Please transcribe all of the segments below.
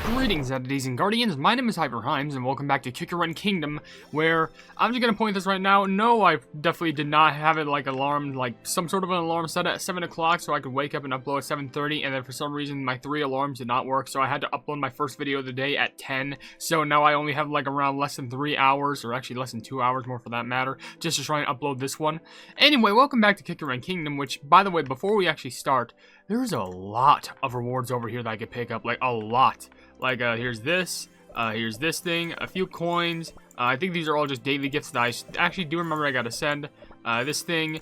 Greetings, entities and guardians. My name is HyperHimes, and welcome back to Cacao Kingdom, where I'm just gonna point this right now. No, I definitely did not have it like alarmed, like some sort of an alarm set at 7 o'clock, so I could wake up and upload at 7:30. And then for some reason, my 3 alarms did not work, so I had to upload my first video of the day at 10. So now I only have like around less than 3 hours, or actually less than 2 hours more for that matter, just to try and upload this one. Anyway, welcome back to Cacao Kingdom. Which, by the way, before we actually start, there's a lot of rewards over here that I could pick up, like a lot. Like, here's this thing, a few coins. I think these are all just daily gifts that I actually do remember I gotta send. This thing,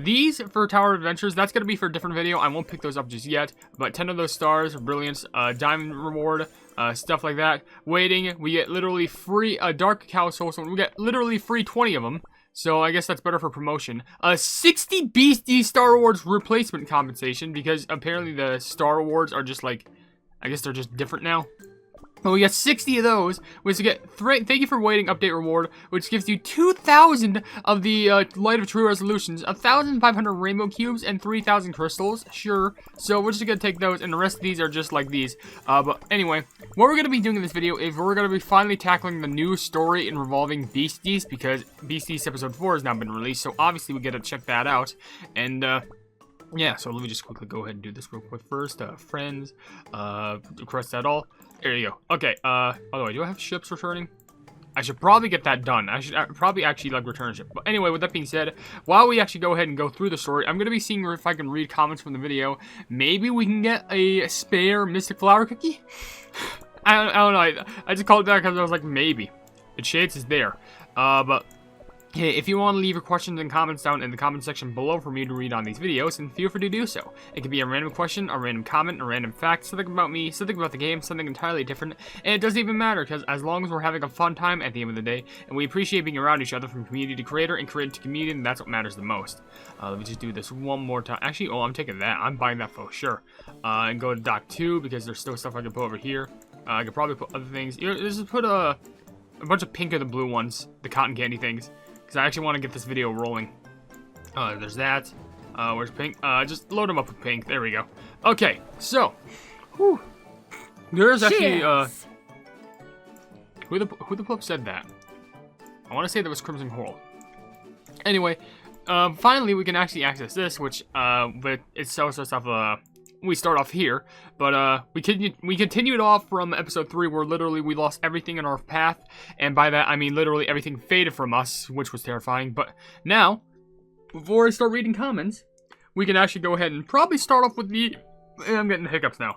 these for Tower of Adventures, that's gonna be for a different video. I won't pick those up just yet, but 10 of those stars, brilliance, diamond reward, stuff like that. Waiting, we get literally free, dark cacao soul, so we get literally free 20 of them. So I guess that's better for promotion. 60 BEAST-YEAST Star Awards replacement compensation, because apparently the Star Awards are just like, I guess they're just different now. But we got 60 of those, which you get thank you for waiting update reward, which gives you 2,000 of the Light of True Resolutions, 1,500 rainbow cubes, and 3,000 crystals. Sure. So we're just gonna take those, and the rest of these are just like these. But anyway, what we're gonna be doing in this video is we're gonna be finally tackling the new story involving BEAST-YEAST, because BEAST-YEAST episode 4 has now been released. So obviously we gotta check that out. And yeah, so let me just quickly go ahead and do this real quick first. Friends, request that all. There you go. Okay, by the way, do I have ships returning? I should probably get that done. I should probably actually, like, return a ship. But anyway, with that being said, while we actually go ahead and go through the story, I'm going to be seeing if I can read comments from the video. Maybe we can get a spare Mystic Flower cookie? I don't know. I just called it that because I was like, maybe. The chance is there. But hey, if you want to leave your questions and comments down in the comment section below for me to read on these videos, then feel free to do so. It could be a random question, a random comment, a random fact, something about me, something about the game, something entirely different, and it doesn't even matter, because as long as we're having a fun time at the end of the day, and we appreciate being around each other from community to creator and creator to community, and that's what matters the most. Let me just do this one more time. Actually, oh, I'm taking that. I'm buying that for sure. And go to Dock 2, because there's still stuff I can put over here. I could probably put other things. You know, just put a bunch of pink or the blue ones, the cotton candy things. Because I actually want to get this video rolling. There's that. Where's pink? Just load them up with pink. There we go. Okay, so. Whew. There's actually, who the flip said that? I want to say that was Crimson Coral. Anyway, finally we can actually access this, which, but it's so stuff, we start off here, but we continued off from episode 3, where literally we lost everything in our path, and by that I mean literally everything faded from us, which was terrifying. But now, before I start reading comments, we can actually go ahead and probably start off with the. I'm getting the hiccups now.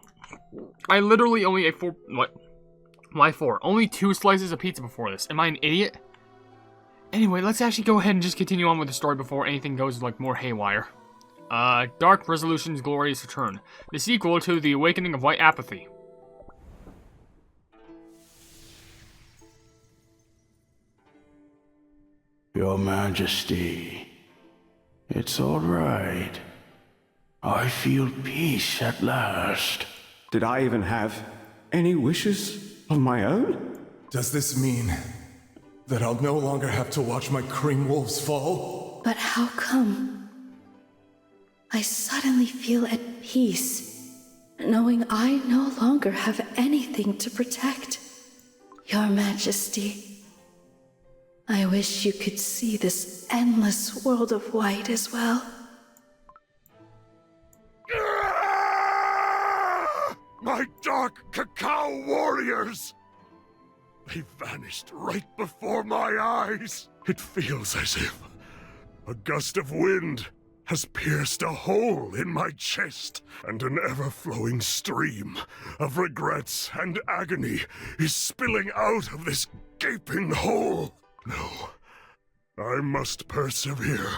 I literally only ate 4. What? Why 4? Only 2 slices of pizza before this. Am I an idiot? Anyway, let's actually go ahead and just continue on with the story before anything goes like more haywire. Dark Resolution's Glorious Return. The sequel to The Awakening of White Apathy. Your Majesty, it's all right. I feel peace at last. Did I even have any wishes of my own? Does this mean that I'll no longer have to watch my cream wolves fall? But how come? I suddenly feel at peace, knowing I no longer have anything to protect. Your Majesty, I wish you could see this endless world of white as well. My dark cacao warriors! They vanished right before my eyes. It feels as if a gust of wind has pierced a hole in my chest, and an ever-flowing stream of regrets and agony is spilling out of this gaping hole. No, I must persevere.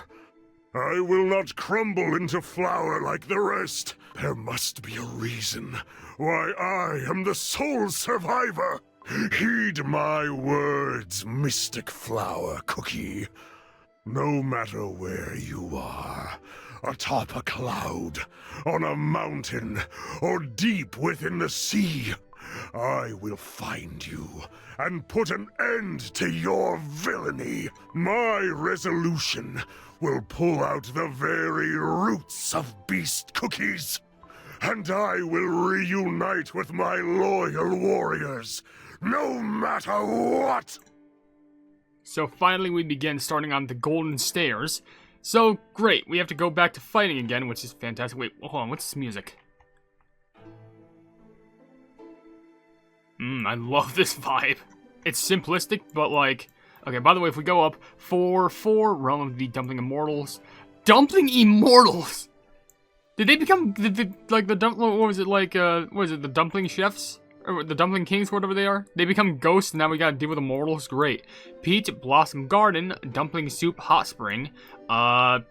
I will not crumble into flour like the rest. There must be a reason why I am the sole survivor. Heed my words, Mystic Flower Cookie. No matter where you are, atop a cloud, on a mountain, or deep within the sea, I will find you and put an end to your villainy. My resolution will pull out the very roots of beast cookies and I will reunite with my loyal warriors, no matter what! So finally we begin starting on the golden stairs. So, great, we have to go back to fighting again, which is fantastic. Wait, hold on, what's this music? I love this vibe. It's simplistic, but like... Okay, by the way, if we go up, 4-4, Realm of the Dumpling Immortals. Dumpling Immortals! Did they become, what was it, the Dumpling Chefs? Or the Dumpling Kings, whatever they are? They become ghosts, and now we gotta deal with immortals? Great. Peach Blossom Garden, Dumpling Soup Hot Spring,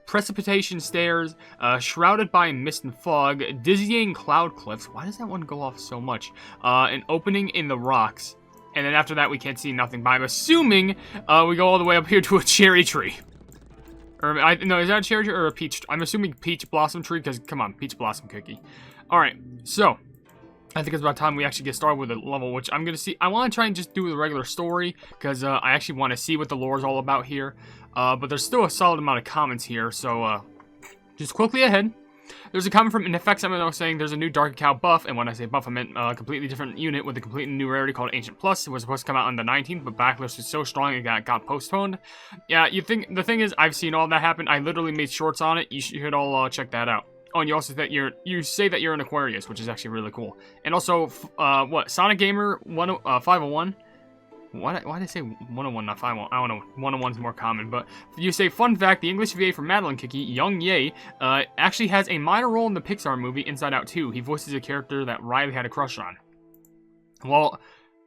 Precipitation Stairs, Shrouded by Mist and Fog, Dizzying Cloud Cliffs. Why does that one go off so much? An Opening in the Rocks. And then after that, we can't see nothing. But I'm assuming we go all the way up here to a cherry tree. Or, no, is that a cherry tree or a peach? I'm assuming peach blossom tree, because, come on, peach blossom cookie. Alright, so, I think it's about time we actually get started with the level, which I'm going to see. I want to try and just do the regular story, because I actually want to see what the lore is all about here. But there's still a solid amount of comments here, so just quickly ahead. There's a comment from InFX saying there's a new Dark Cacao buff, and when I say buff, I meant a completely different unit with a completely new rarity called Ancient Plus. It was supposed to come out on the 19th, but Backlash was so strong it got postponed. Yeah, the thing is, I've seen all that happen. I literally made shorts on it. You should all check that out. Oh, and you also you say that you're an Aquarius, which is actually really cool. And also, Sonic Gamer 501. Why did I say 101, not 501? I don't know. 101's more common, but you say, fun fact, the English VA for Madeline Cookie, Young Ye, actually has a minor role in the Pixar movie Inside Out 2. He voices a character that Riley had a crush on. Well,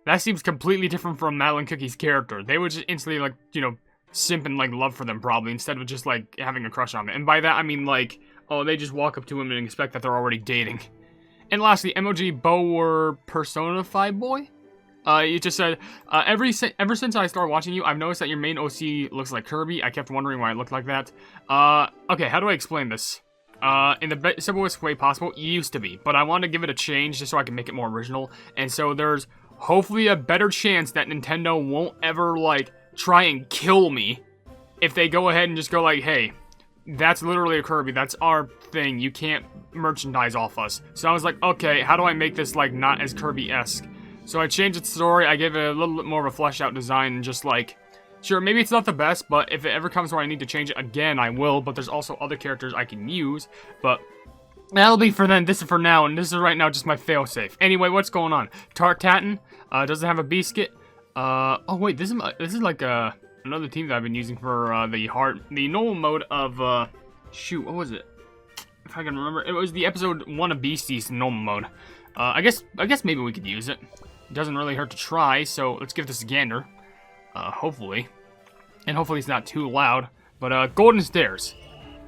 that seems completely different from Madeline Cookie's character. They would just instantly, like, you know, simp and, like, love for them, probably, instead of just, like, having a crush on them. And by that, I mean, like, oh, they just walk up to him and expect that they're already dating. And lastly, MOG Bower Personify Boy? You just said, ever since I started watching you, I've noticed that your main OC looks like Kirby. I kept wondering why it looked like that. Okay, how do I explain this? In the simplest way possible, it used to be, but I want to give it a change just so I can make it more original. And so there's hopefully a better chance that Nintendo won't ever, like, try and kill me if they go ahead and just go like, hey, that's literally a Kirby, that's our thing, you can't merchandise off us. So I was like, okay, how do I make this, like, not as Kirby-esque? So I changed its story, I gave it a little bit more of a fleshed out design, and just like, sure, maybe it's not the best, but if it ever comes where I need to change it again, I will, but there's also other characters I can use, but that'll be for then, this is for now, and this is right now just my failsafe. Anyway, what's going on? Tartatin, doesn't have a biscuit, oh wait, this is like, another team that I've been using for, the normal mode of, shoot, what was it? If I can remember, it was the episode 1 of BEAST-YEAST in normal mode. I guess maybe we could use it. It doesn't really hurt to try, so let's give this a gander. Hopefully. And hopefully it's not too loud. But, Golden Stairs.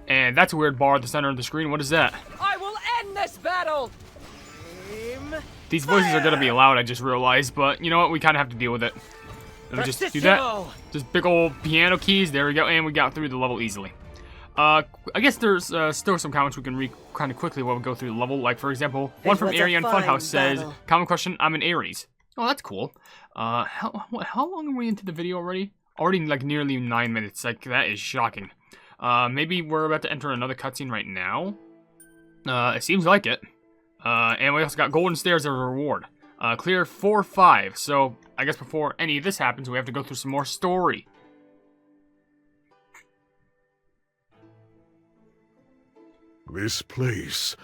And that's a weird bar at the center of the screen. What is that? I will end this battle! Aim. These voices are gonna be loud, I just realized. But, you know what? We kind of have to deal with it. Let me just do that. Just big old piano keys. There we go. And we got through the level easily. I guess there's still some comments we can read kind of quickly while we go through the level. Like, for example, one from Arian Funhouse says, common question, I'm an Aries. Oh, that's cool. How long are we into the video already? Already, like, nearly 9 minutes. Like, that is shocking. Maybe we're about to enter another cutscene right now. It seems like it. And we also got Golden Stairs as a reward. Clear 4-5. So, I guess before any of this happens, we have to go through some more story. This place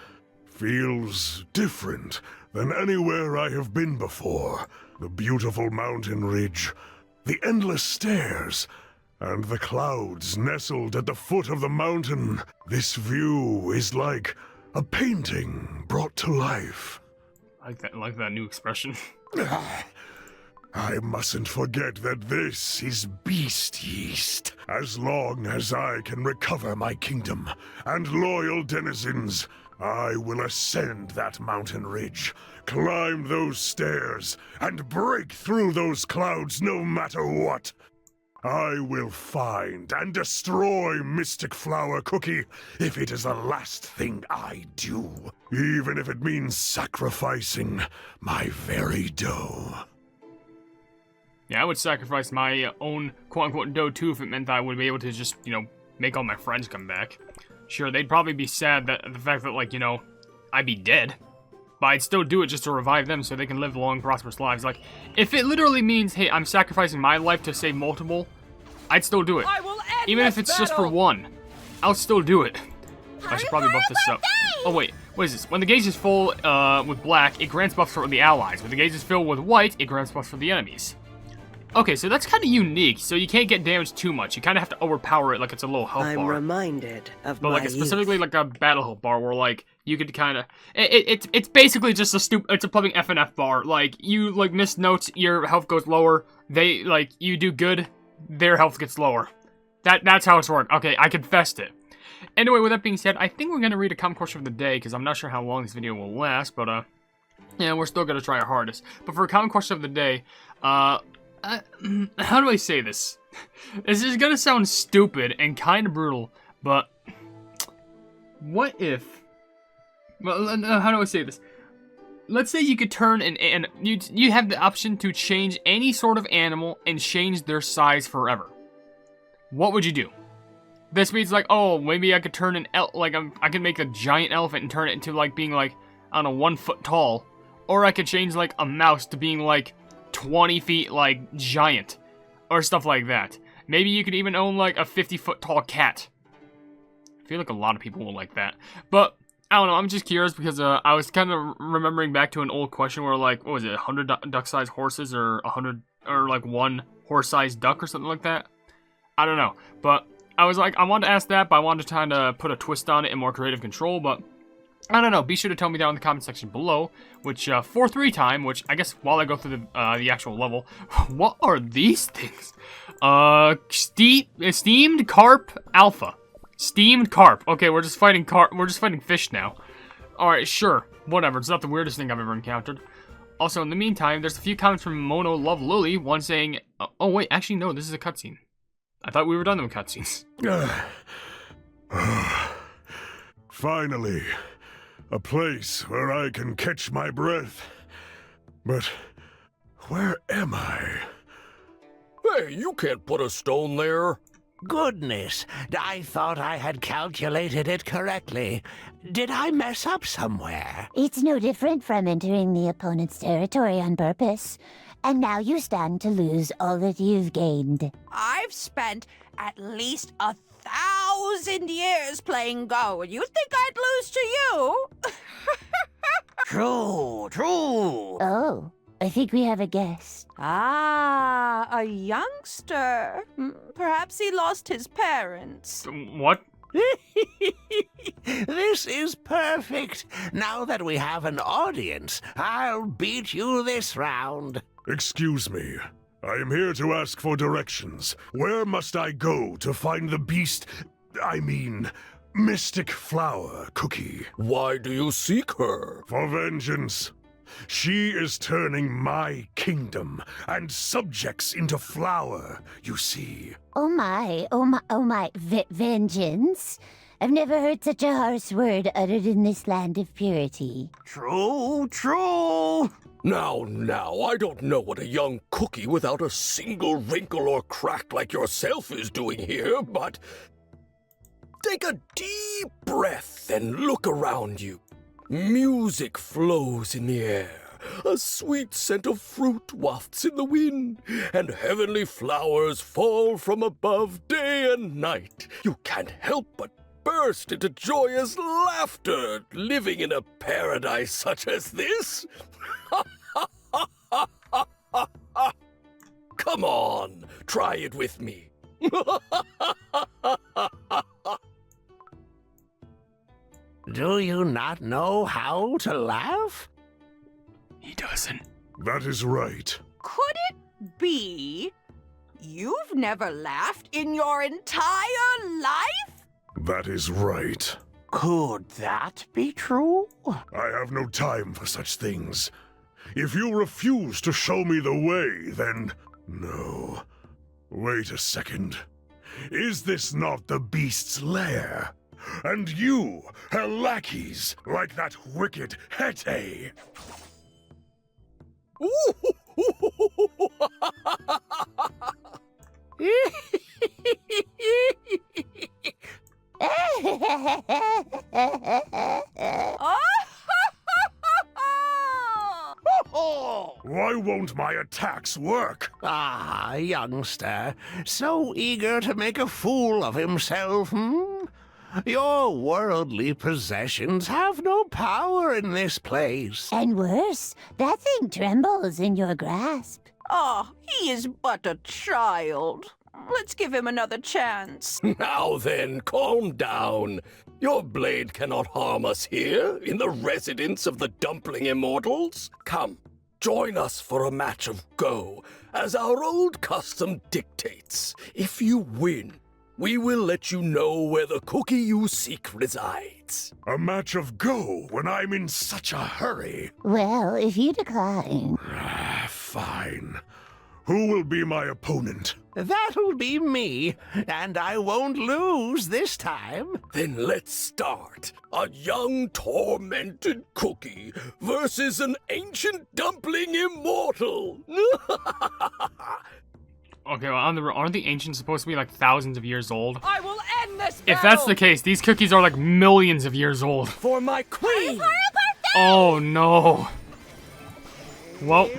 feels different than anywhere I have been before. The beautiful mountain ridge, the endless stairs, and the clouds nestled at the foot of the mountain. This view is like a painting brought to life. I like that new expression. I mustn't forget that this is BEAST-YEAST. As long as I can recover my kingdom and loyal denizens, I will ascend that mountain ridge, climb those stairs, and break through those clouds no matter what. I will find and destroy Mystic Flower Cookie if it is the last thing I do, even if it means sacrificing my very dough. Yeah, I would sacrifice my own quote-unquote dough too if it meant that I would be able to just, you know, make all my friends come back. Sure, they'd probably be sad that the fact that, like, you know, I'd be dead. But I'd still do it just to revive them so they can live long, prosperous lives. Like, if it literally means, hey, I'm sacrificing my life to save multiple, I'd still do it. I will end Even if this it's just for battle. one, I'll still do it. I should probably buff this up. Oh wait, what is this? When the gauge is full with black, it grants buffs for the allies. When the gauge is filled with white, it grants buffs for the enemies. Okay, so that's kind of unique, so you can't get damaged too much. You kind of have to overpower it like it's a low health I'm bar. reminded of But my like specifically youth. like a battle health bar where like you could kind of it's basically just it's a plumbing FNF bar. Like you like miss notes, your health goes lower. They like you do good, their health gets lower. That's how it's worked. Okay, I confessed it. Anyway, with that being said, I think we're gonna read a common question of the day because I'm not sure how long this video will last, but yeah, we're still gonna try our hardest. But for a common question of the day, how do I say this? This is gonna sound stupid and kind of brutal, but what if? Well, how do I say this? Let's say you could turn and you have the option to change any sort of animal and change their size forever. What would you do? This means like, oh, maybe I could turn an I can make a giant elephant and turn it into like being like, I don't know, 1 foot tall, or I could change like a mouse to being like 20 feet like giant, or stuff like that. Maybe you could even own like a 50-foot tall cat. I feel like a lot of people will like that, but I don't know. I'm just curious because I was kind of remembering back to an old question where like, what was it, 100 duck-sized horses or 100 or like 1 horse-sized duck or something like that. I don't know, but I was like, I wanted to ask that, but I wanted to kind of put a twist on it and more creative control, but I don't know. Be sure to tell me down in the comment section below, which, for 3 time, which I guess while I go through the actual level, what are these things? Steamed Carp Alpha. Steamed Carp. Okay, we're just fighting fish now. Alright, sure. Whatever, it's not the weirdest thing I've ever encountered. Also, in the meantime, there's a few comments from Mono Love Lily, one saying, oh wait, actually no, this is a cutscene. I thought we were done with cutscenes. Finally, a place where I can catch my breath. But where am I? Hey, you can't put a stone there. Goodness, I thought I had calculated it correctly. Did I mess up somewhere? It's no different from entering the opponent's territory on purpose. And now you stand to lose all that you've gained. I've spent at least 1,000 years playing Go, and you think I'd lose to you? True. Oh, I think we have a guest. Ah, a youngster. Perhaps he lost his parents. What? This is perfect. Now that we have an audience, I'll beat you this round. Excuse me. I am here to ask for directions. Where must I go to find the Mystic Flower Cookie? Why do you seek her? For vengeance. She is turning my kingdom and subjects into flour, you see. Oh my, vengeance? I've never heard such a harsh word uttered in this land of purity. True. Now, I don't know what a young cookie without a single wrinkle or crack like yourself is doing here, but take a deep breath and look around you. Music flows in the air, a sweet scent of fruit wafts in the wind, and heavenly flowers fall from above day and night. You can't help but burst into joyous laughter living in a paradise such as this. Come on, try it with me. Do you not know how to laugh? He doesn't. That is right. Could it be you've never laughed in your entire life? That is right. Could that be true? I have no time for such things. If you refuse to show me the way, then... No. Wait a second. Is this not the beast's lair? And you, her lackeys, like that wicked Hete? Why won't my attacks work? Ah, youngster, so eager to make a fool of himself, hmm? Your worldly possessions have no power in this place. And worse, that thing trembles in your grasp. Oh, he is but a child. Let's give him another chance. Now then, calm down. Your blade cannot harm us here, in the residence of the Dumpling Immortals. Come, join us for a match of Go, as our old custom dictates. If you win, we will let you know where the cookie you seek resides. A match of Go when I'm in such a hurry? Well, if you decline... Fine. Who will be my opponent? That'll be me, and I won't lose this time. Then let's start. A young tormented cookie versus an ancient dumpling immortal. Okay, well, aren't the ancients supposed to be like thousands of years old? I will end this battle! If that's the case, these cookies are like millions of years old. For my queen! Oh no. Well.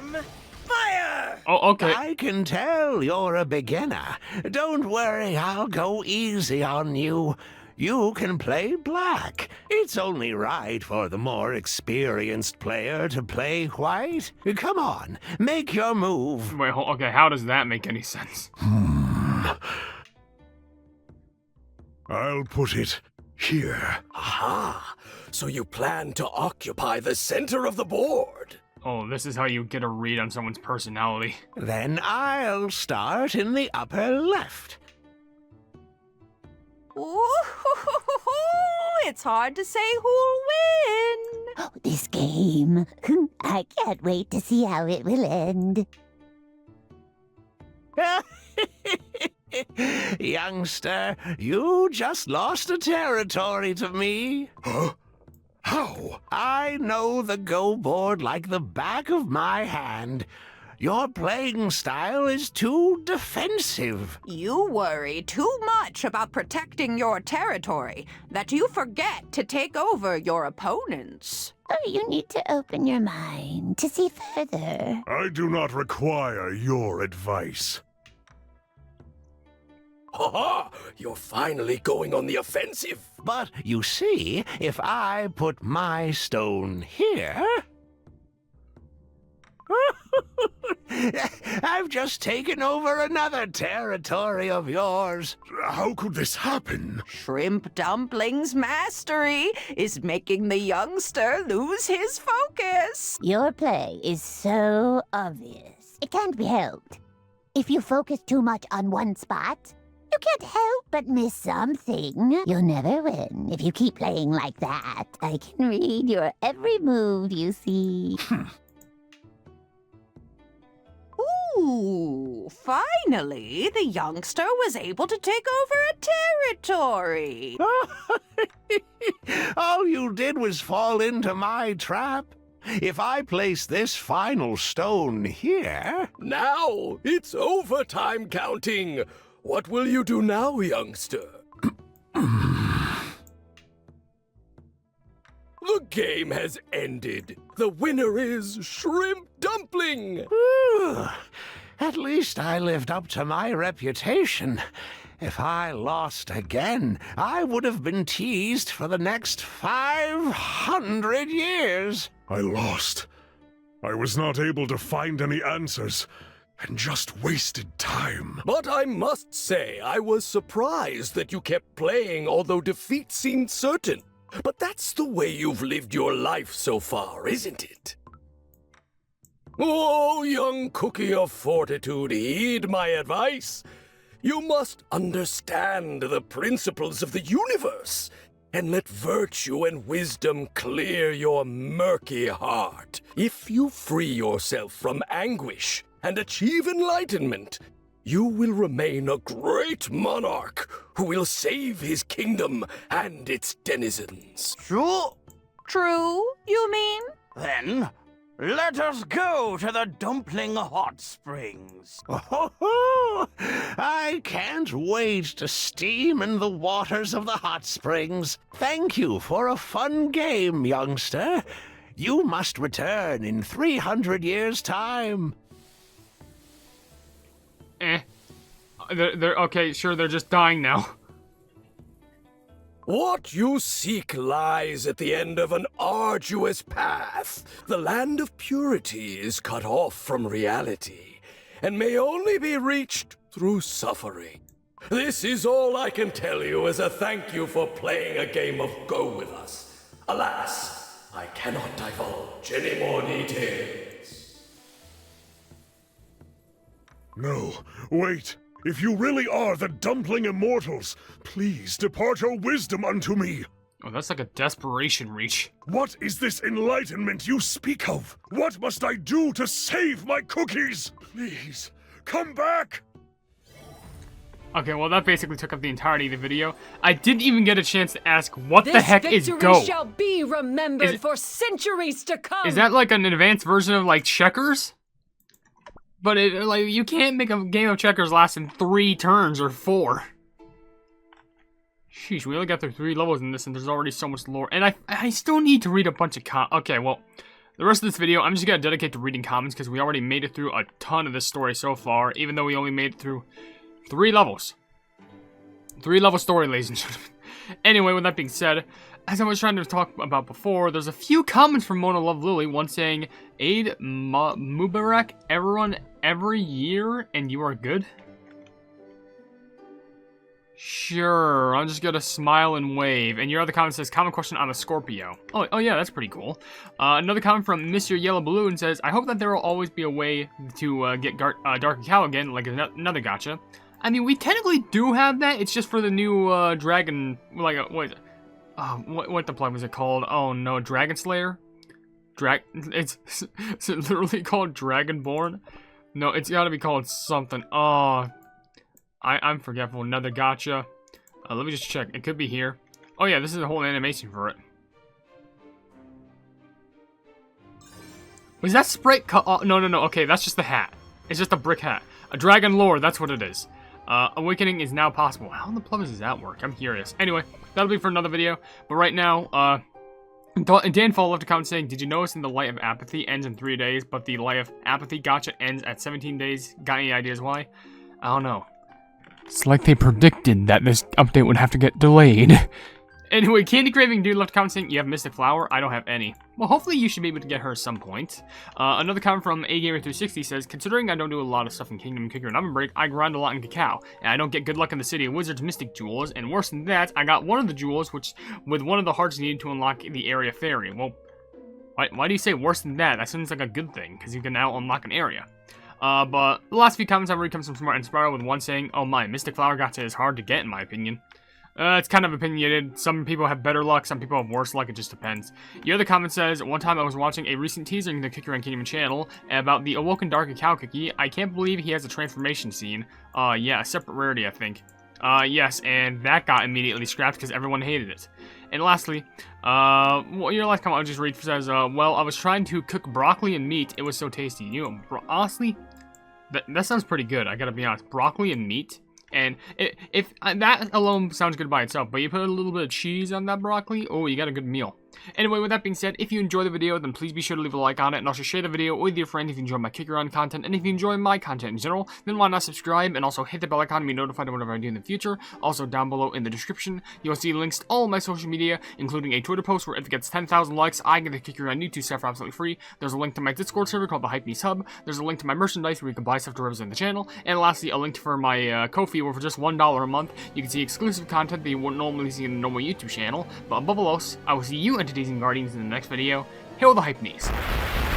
Fire! Oh, okay. I can tell you're a beginner. Don't worry, I'll go easy on you. You can play black. It's only right for the more experienced player to play white. Come on, make your move. Wait, okay, how does that make any sense? I'll put it here. Aha! So you plan to occupy the center of the board? Oh, this is how you get a read on someone's personality. Then I'll start in the upper left. Ooh, it's hard to say who'll win. Oh, this game. I can't wait to see how it will end. Youngster, you just lost a territory to me. Huh? How? I know the Go board like the back of my hand. Your playing style is too defensive. You worry too much about protecting your territory that you forget to take over your opponents. Oh, you need to open your mind to see further. I do not require your advice. Ha ha! You're finally going on the offensive. But you see, if I put my stone here... I've just taken over another territory of yours. How could this happen? Shrimp Dumpling's mastery is making the youngster lose his focus. Your play is so obvious. It can't be helped. If you focus too much on one spot, you can't help but miss something. You'll never win if you keep playing like that. I can read your every move, you see. Ooh, finally, the youngster was able to take over a territory. All you did was fall into my trap. If I place this final stone here... Now, it's overtime counting. What will you do now, youngster? The game has ended. The winner is Shrimp Dumpling. At least I lived up to my reputation. If I lost again, I would have been teased for the next 500 years. I lost. I was not able to find any answers, and just wasted time. But I must say, I was surprised that you kept playing, although defeat seemed certain. But that's the way you've lived your life so far, isn't it? Oh, young cookie of fortitude, heed my advice. You must understand the principles of the universe, and let virtue and wisdom clear your murky heart. If you free yourself from anguish and achieve enlightenment, you will remain a great monarch who will save his kingdom and its denizens. True? True, you mean? Then, let us go to the Dumpling Hot Springs. Oh, I can't wait to steam in the waters of the hot springs. Thank you for a fun game, youngster. You must return in 300 years' time. Okay, sure, they're just dying now. What you seek lies at the end of an arduous path. The land of purity is cut off from reality, and may only be reached through suffering. This is all I can tell you as a thank you for playing a game of Go with us. Alas, I cannot divulge any more details. No, wait. If you really are the Dumpling Immortals, please depart your wisdom unto me. Oh, that's like a desperation reach. What is this enlightenment you speak of? What must I do to save my cookies? Please, come back! Okay, well that basically took up the entirety of the video. I didn't even get a chance to ask what the heck is Go? This victory shall be remembered for centuries to come! Is that like an advanced version of like checkers? But like you can't make a game of checkers last in 3 turns or 4. Sheesh, we only got through 3 levels in this and there's already so much lore. And I still need to read a bunch of okay, well, the rest of this video I'm just gonna dedicate to reading comments because we already made it through a ton of this story so far, even though we only made it through 3 levels. 3 level story, ladies and gentlemen. Anyway, with that being said, as I was trying to talk about before, there's a few comments from Mona Love Lily, one saying, Eid Mubarak, everyone, every year, and you are good? Sure, I'm just gonna smile and wave. And your other comment says, common question on a Scorpio. Oh yeah, that's pretty cool. Another comment from Mr. Yellow Balloon says, I hope that there will always be a way to get Dark Cacao again, like another gacha. I mean, we technically do have that, it's just for the new dragon, like, what is it? What the plug was it called? Oh no, Dragon Slayer? It's literally called Dragonborn? No, it's gotta be called something. Oh, I'm forgetful. Another gacha. Let me just check. It could be here. Oh yeah, this is a whole animation for it. Was that sprite no. Okay, that's just the hat. It's just a brick hat. A dragon lore, that's what it is. Awakening is now possible. How in the plumbers does that work? I'm curious. Anyway, that'll be for another video. But right now, Dan Fall left a comment saying, did you notice in the Light of Apathy ends in 3 days, but the Light of Apathy gacha ends at 17 days? Got any ideas why? I don't know. It's like they predicted that this update would have to get delayed. Anyway, Candy Craving Dude left a comment saying, you have Mystic Flower? I don't have any. Well, hopefully you should be able to get her at some point. Another comment from AGamer360 says, considering I don't do a lot of stuff in Kingdom, Kicker, and OvenBreak, I grind a lot in Cacao, and I don't get good luck in the City of Wizards Mystic Jewels, and worse than that, I got one of the jewels, which, with one of the hearts needed to unlock the area fairy. Well, why do you say worse than that? That sounds like a good thing, because you can now unlock an area. But the last few comments I've read comes from Smart and Spiral, with one saying, oh my, Mystic Flower gacha is hard to get in my opinion. It's kind of opinionated. Some people have better luck, some people have worse luck, it just depends. Your other comment says, one time I was watching a recent teaser in the Kicker and Kingdom channel about the Awoken Dark Cacao cookie. I can't believe he has a transformation scene. Yeah, a separate rarity, I think. Yes, and that got immediately scrapped because everyone hated it. And lastly, your last comment I'll just read says, well, I was trying to cook broccoli and meat. It was so tasty. You know, honestly, that sounds pretty good, I gotta be honest. Broccoli and meat? And if that alone sounds good by itself, but you put a little bit of cheese on that broccoli, oh, you got a good meal. Anyway, with that being said, if you enjoy the video, then please be sure to leave a like on it, and also share the video with your friends if you enjoy my Kick Around content, and if you enjoy my content in general, then why not subscribe, and also hit the bell icon to be notified of whatever I do in the future. Also, down below in the description, you'll see links to all of my social media, including a Twitter post where if it gets 10,000 likes, I get the Kick Around YouTube stuff for absolutely free. There's a link to my Discord server called the Hypenese Hub. There's a link to my merchandise where you can buy stuff to represent the channel, and lastly, a link for my Ko-fi where for just $1 a month, you can see exclusive content that you wouldn't normally see in a normal YouTube channel. But above all else, I will see you entities and guardians in the next video. Hail the Hypenese.